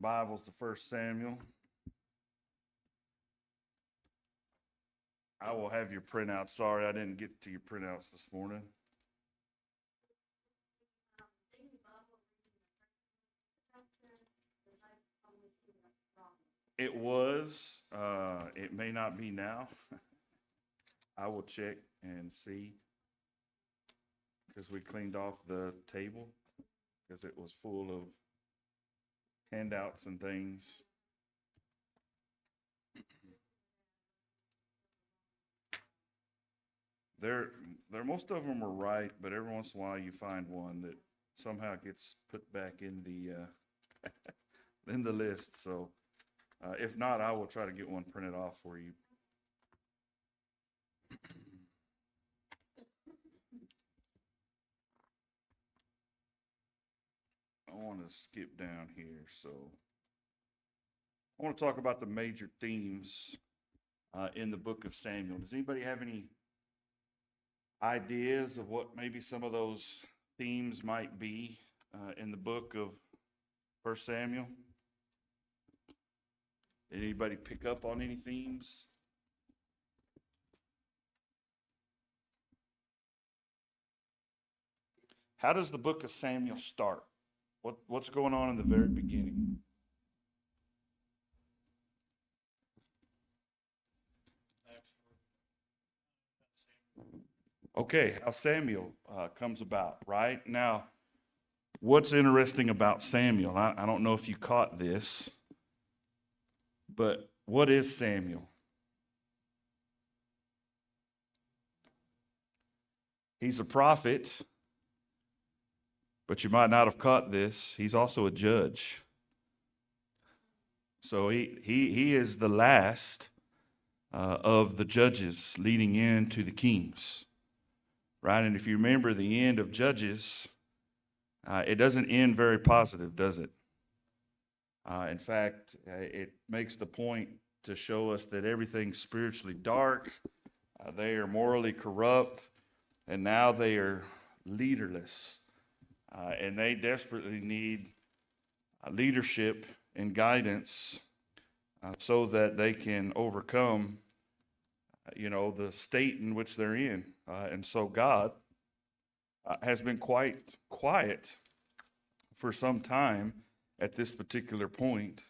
Bibles to 1 Samuel. I will have your printout. Sorry, I didn't get to your printouts this morning. It was. It may not be now. I will check and see because we cleaned off the table because it was full of handouts and things. They're most of them are right, but every once in a while you find one that somehow gets put back in the in the list. So if not, I will try to get one printed off for you. I want to skip down here. So I want to talk about the major themes in the book of Samuel. Does anybody have any ideas of what maybe some of those themes might be in the book of 1 Samuel? Did anybody pick up on any themes? How does the book of Samuel start? What's going on in the very beginning? Okay, how Samuel comes about, right? Now, what's interesting about Samuel, I don't know if you caught this, but what is Samuel? He's a prophet, but you might not have caught this. He's also a judge. So he is the last of the judges leading into the kings, right? And if you remember the end of Judges, it doesn't end very positive, does it? In fact, it makes the point to show us that everything's spiritually dark, they are morally corrupt, and now they are leaderless. And they desperately need leadership and guidance so that they can overcome, the state in which they're in. And so God has been quite quiet for some time at this particular point.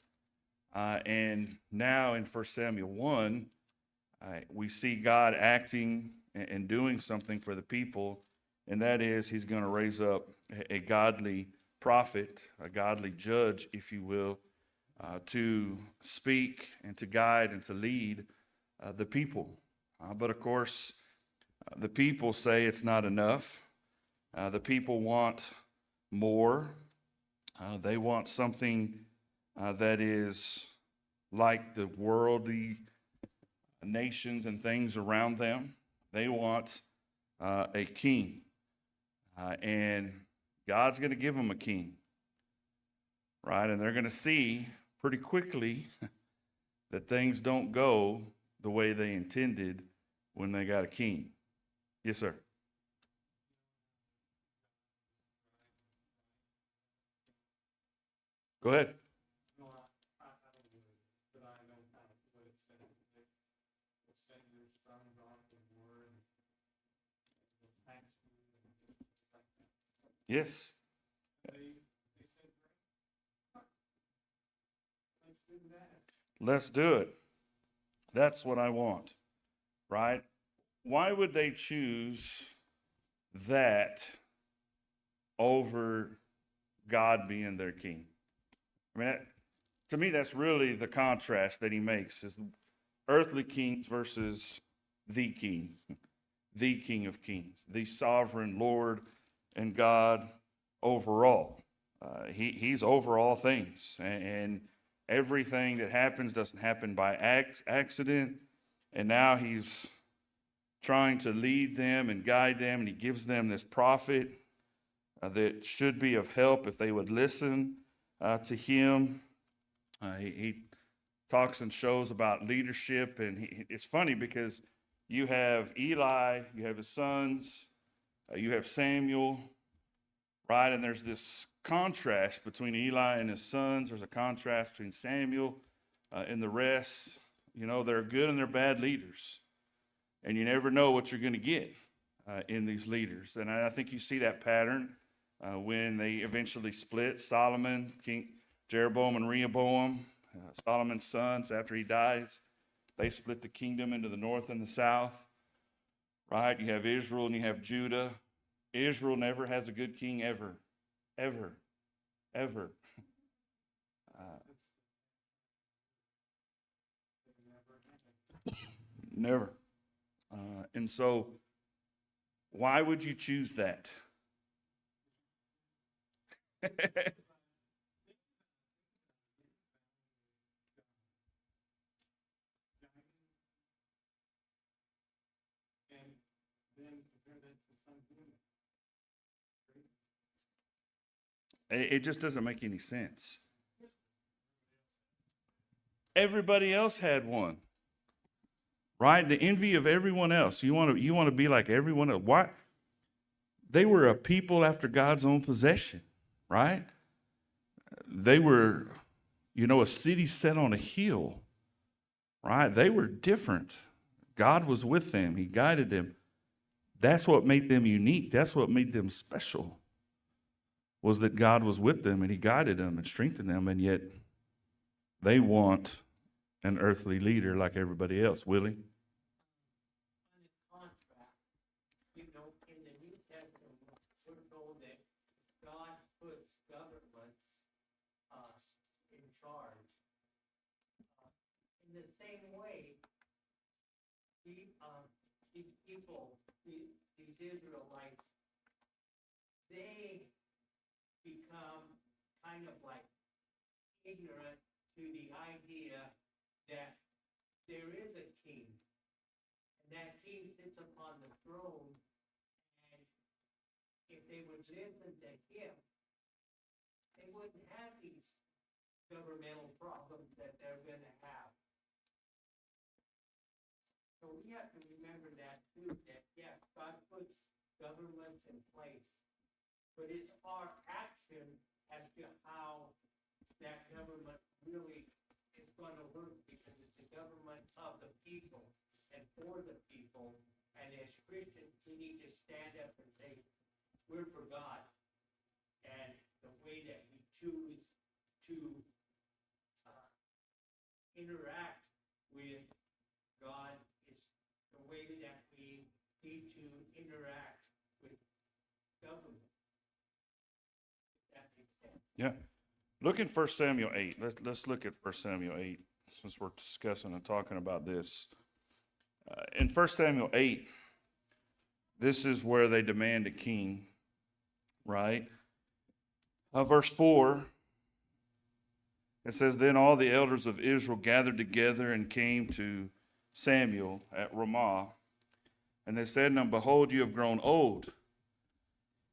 And now in 1 Samuel 1, we see God acting and doing something for the people, and that is he's going to raise up a godly prophet, a godly judge, if you will, to speak and to guide and to lead the people. But of course, the people say it's not enough. The people want more. They want something that is like the worldly nations and things around them. They want a king. And God's going to give them a king, right? And they're going to see pretty quickly that things don't go the way they intended when they got a king. Yes, sir. Go ahead. Yes. Let's do it. That's what I want, right? Why would they choose that over God being their king? I mean, to me, that's really the contrast that he makes is earthly kings versus the king of kings, the sovereign Lord and God overall. He's over all things, and everything that happens doesn't happen by accident. And now he's trying to lead them and guide them, and he gives them this prophet that should be of help if they would listen to him. He talks and shows about leadership, and it's funny because you have Eli, you have his sons, you have Samuel, right? And there's this contrast between Eli and his sons. There's a contrast between Samuel and the rest. You know, they're good and they're bad leaders. And you never know what you're going to get in these leaders. And I think you see that pattern when they eventually split. Solomon, King Jeroboam and Rehoboam, Solomon's sons, after he dies, they split the kingdom into the north and the south. Right? You have Israel and you have Judah. Israel never has a good king ever. Ever. Ever. Never. And so, why would you choose that? It just doesn't make any sense. Everybody else had one. Right? The envy of everyone else. You want to be like everyone else. Why? They were a people after God's own possession, right? They were, a city set on a hill, right? They were different. God was with them. He guided them. That's what made them unique. That's what made them special, was that God was with them and he guided them and strengthened them, and yet they want an earthly leader like everybody else. Willie? These Israelites, they become kind of like ignorant to the idea that there is a king, and that king sits upon the throne, and if they would listen to him, they wouldn't have these governmental problems that they're going to have. So we have to remember that too, that yes, God puts governments in place, but it's our action as to how that government really is going to work, because it's a government of the people and for the people. And as Christians, we need to stand up and say, we're for God. And the way that we choose to interact with God is the way that we need to interact with government. If that makes sense. Yeah. Look in 1 Samuel 8. Let's look at 1 Samuel 8, since we're discussing and talking about this. In 1 Samuel 8, this is where they demand a king, right? Verse 4, it says, Then all the elders of Israel gathered together and came to Samuel at Ramah. And they said unto him, Behold, you have grown old,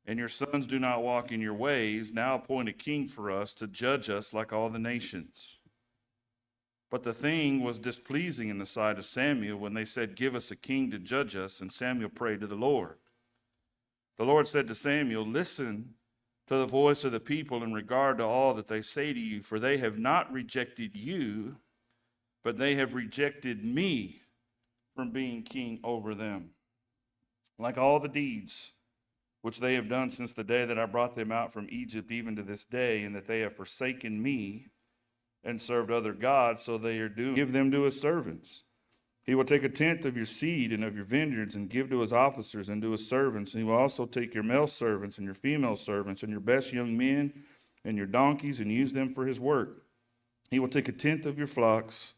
and your sons do not walk in your ways. Now appoint a king for us to judge us like all the nations. But the thing was displeasing in the sight of Samuel when they said, Give us a king to judge us. And Samuel prayed to the Lord. The Lord said to Samuel, Listen to the voice of the people in regard to all that they say to you, for they have not rejected you, but they have rejected me from being king over them. Like all the deeds which they have done since the day that I brought them out from Egypt, even to this day, and that they have forsaken me and served other gods, so they are doomed. Give them to his servants. He will take a tenth of your seed and of your vineyards and give to his officers and to his servants. And he will also take your male servants and your female servants and your best young men and your donkeys and use them for his work. He will take a tenth of your flocks,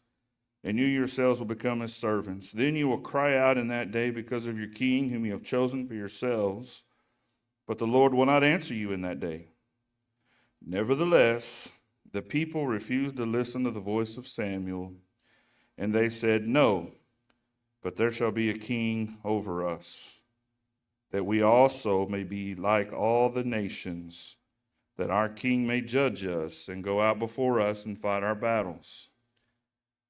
and you yourselves will become his servants. Then you will cry out in that day because of your king, whom you have chosen for yourselves. But the Lord will not answer you in that day. Nevertheless, the people refused to listen to the voice of Samuel, and they said, No, but there shall be a king over us, that we also may be like all the nations, that our king may judge us and go out before us and fight our battles.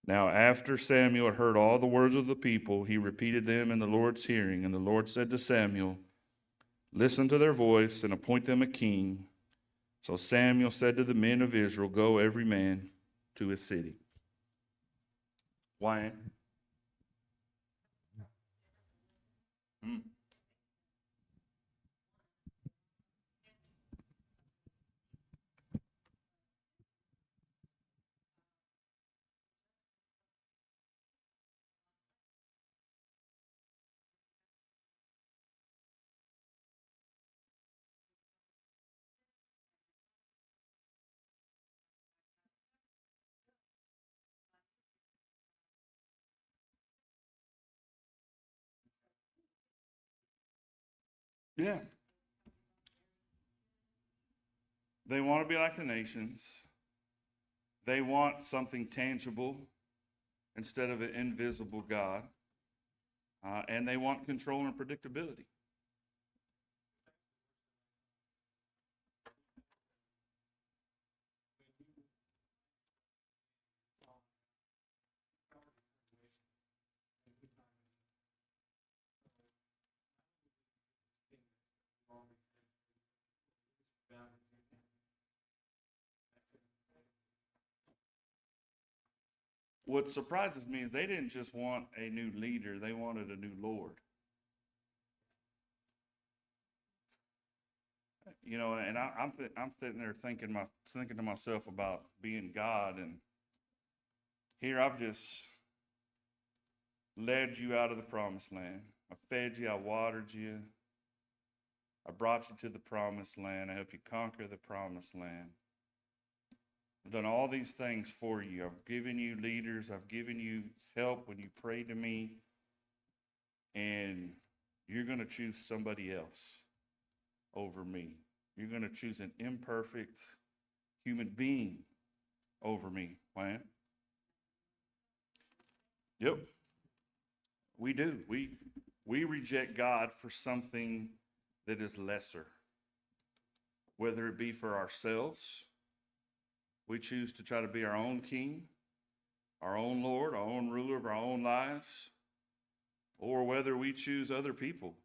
Now after Samuel had heard all the words of the people, he repeated them in the Lord's hearing. And the Lord said to Samuel, Listen to their voice and appoint them a king So Samuel said to the men of Israel, go every man to his city. Why? Hmm. Yeah. They want to be like the nations. They want something tangible instead of an invisible God. And they want control and predictability. What surprises me is they didn't just want a new leader, they wanted a new Lord. You know, and I'm sitting there thinking to myself about being God, and here I've just led you out of the promised land. I fed you, I watered you, I brought you to the promised land, I helped you conquer the promised land. I've done all these things for you. I've given you leaders, I've given you help when you pray to me, and you're going to choose somebody else over me. You're going to choose an imperfect human being over me. Why? Yep. We do. We reject God for something that is lesser. Whether it be for ourselves, we choose to try to be our own king, our own Lord, our own ruler of our own lives, or whether we choose other people